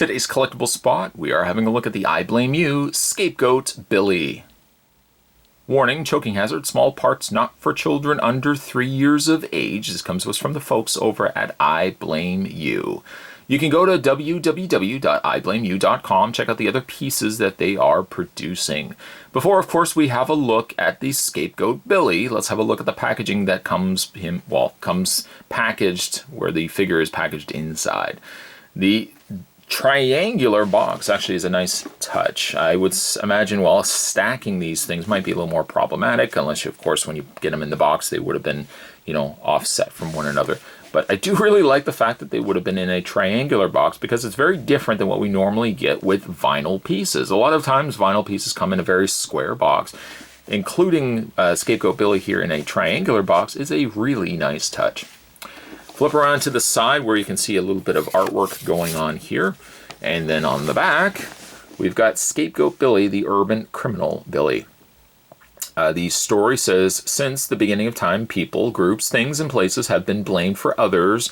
Today's collectible spot, we are having a look at the IBlameU Scapegoat Billy. Warning, choking hazard, small parts not for children under 3 years of age. This comes to us from the folks over at IBlameU. You can go to www.IBlameU.com, check out the other pieces that they are producing. Before, of course, we have a look at the Scapegoat Billy, let's have a look at the packaging that comes packaged where the figure is packaged inside. The triangular box actually is a nice touch. I would imagine, well, stacking these things might be a little more problematic, unless, of course, when you get them in the box, they would have been, offset from one another. But I do really like the fact that they would have been in a triangular box because it's very different than what we normally get with vinyl pieces. A lot of times vinyl pieces come in a very square box. Including Scapegoat Billy here in a triangular box is a really nice touch. Flip around to the side where you can see a little bit of artwork going on here. And then on the back, we've got Scapegoat Billy, the urban criminal Billy. The story says, since the beginning of time, people, groups, things, and places have been blamed by others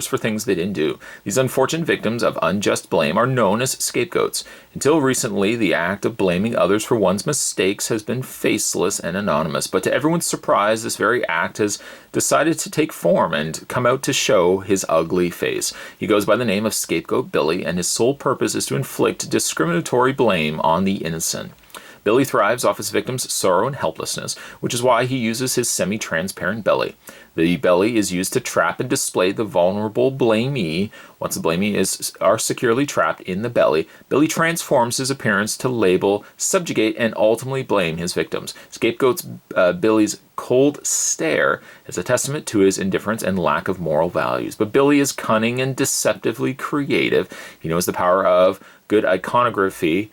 for things they didn't do. These unfortunate victims of unjust blame are known as scapegoats. Until recently, the act of blaming others for one's mistakes has been faceless and anonymous. But to everyone's surprise, this very act has decided to take form and come out to show his ugly face. He goes by the name of Scapegoat Billy, and his sole purpose is to inflict discriminatory blame on the innocent. Billy thrives off his victims' sorrow and helplessness, which is why he uses his semi-transparent belly. The belly is used to trap and display the vulnerable blamee. Once the blamee are securely trapped in the belly, Billy transforms his appearance to label, subjugate, and ultimately blame his victims. Scapegoat Billy's cold stare is a testament to his indifference and lack of moral values. But Billy is cunning and deceptively creative. He knows the power of good iconography,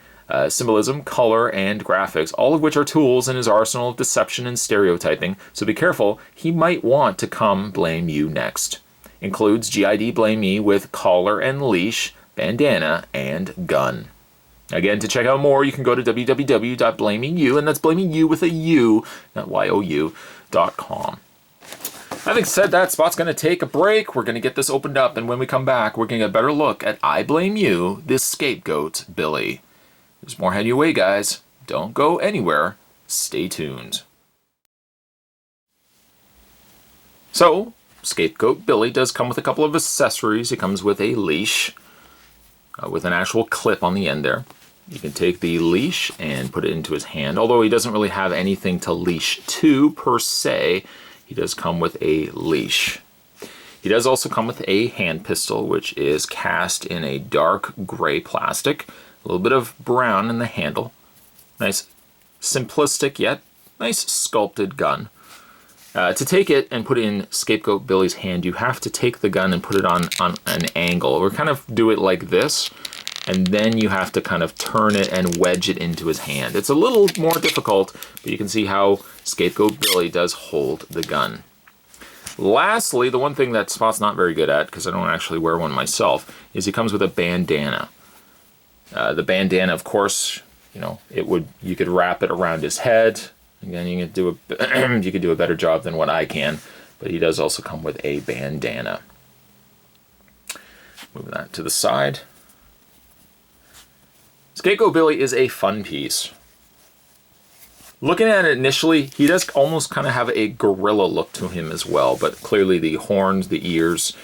symbolism, color, and graphics, all of which are tools in his arsenal of deception and stereotyping, so be careful, he might want to come blame you next. Includes GID blamee with collar and leash, bandana, and gun. Again, to check out more, you can go to www.BlameU, and that's BlameU with a U, not YOU.com. Having said that, Spot's going to take a break. We're going to get this opened up, and when we come back, we're going to get a better look at IBlameU, this Scapegoat Billy. There's more heading your way, guys. Don't go anywhere. Stay tuned. So, Scapegoat Billy does come with a couple of accessories. It comes with a leash with an actual clip on the end there. You can take the leash and put it into his hand. Although he doesn't really have anything to leash to, per se, he does come with a leash. He does also come with a hand pistol, which is cast in a dark gray plastic. A little bit of brown in the handle. Nice, simplistic yet nice sculpted gun. To take it and put it in Scapegoat Billy's hand, you have to take the gun and put it on an angle, or kind of do it like this, and then you have to kind of turn it and wedge it into his hand. It's a little more difficult, but you can see how Scapegoat Billy does hold the gun. Lastly, the one thing that Spot's not very good at, because I don't actually wear one myself, is he comes with a bandana. The bandana, of course, you could wrap it around his head. Again, you could do a better job than what I can, but he does also come with a bandana. Moving that to the side. Scapegoat Billy is a fun piece. Looking at it initially, he does almost kind of have a gorilla look to him as well, but clearly the horns, the ears,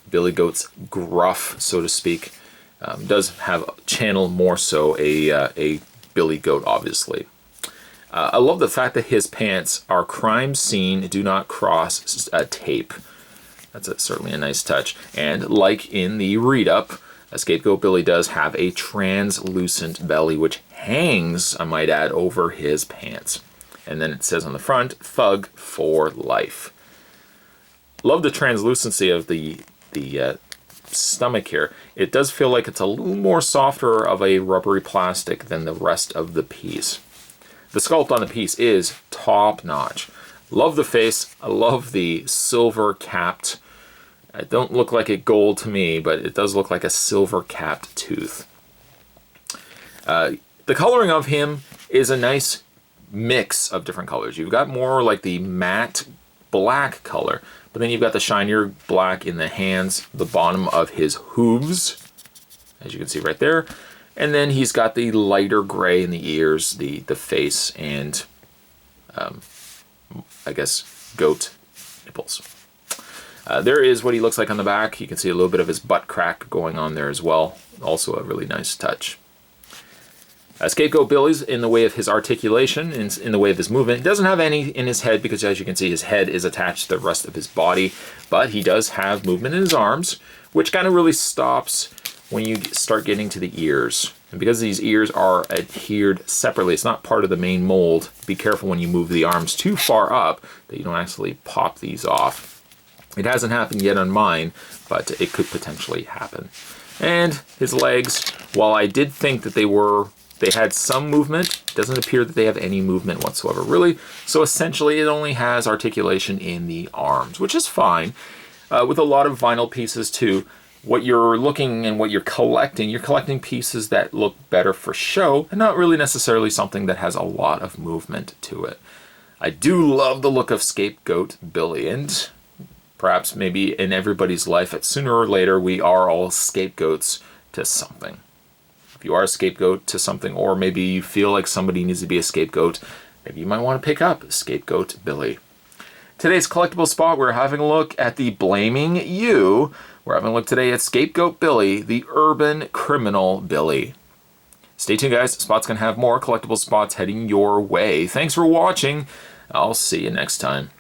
Billy Goat's gruff, so to speak, does channel more so a Billy Goat, obviously. I love the fact that his pants are crime scene, do not cross tape. That's certainly a nice touch. And like in the read-up, Scapegoat Billy does have a translucent belly, which hangs, I might add, over his pants. And then it says on the front, Thug for Life. Love the translucency of the stomach here. It does feel like it's a little more softer of a rubbery plastic than the rest of the piece. The sculpt on the piece is top notch. Love the face. I love the silver capped. It don't look like a gold to me, but it does look like a silver capped tooth. The coloring of him is a nice mix of different colors. You've got more like the matte black color, but then you've got the shinier black in the hands, the bottom of his hooves, as you can see right there. And then he's got the lighter gray in the ears, the face, and I guess goat nipples. There is what he looks like on the back. You can see a little bit of his butt crack going on there as well. Also a really nice touch. Scapegoat Billy's in the way of his articulation, in the way of his movement. He doesn't have any in his head because, as you can see, his head is attached to the rest of his body. But he does have movement in his arms, which kind of really stops when you start getting to the ears. And because these ears are adhered separately, it's not part of the main mold. Be careful when you move the arms too far up that you don't actually pop these off. It hasn't happened yet on mine, but it could potentially happen. And his legs, while I did think that they had some movement, it doesn't appear that they have any movement whatsoever, really. So essentially, it only has articulation in the arms, which is fine. With a lot of vinyl pieces too, what you're looking and what you're collecting pieces that look better for show, and not really necessarily something that has a lot of movement to it. I do love the look of Scapegoat Billy, and perhaps maybe in everybody's life, sooner or later, we are all scapegoats to something. If you are a scapegoat to something, or maybe you feel like somebody needs to be a scapegoat, maybe you might want to pick up Scapegoat Billy. Today's collectible spot, we're having a look at the IBlameU. We're having a look today at Scapegoat Billy, the Urban Criminal Billy. Stay tuned, guys. Spot's going to have more collectible spots heading your way. Thanks for watching. I'll see you next time.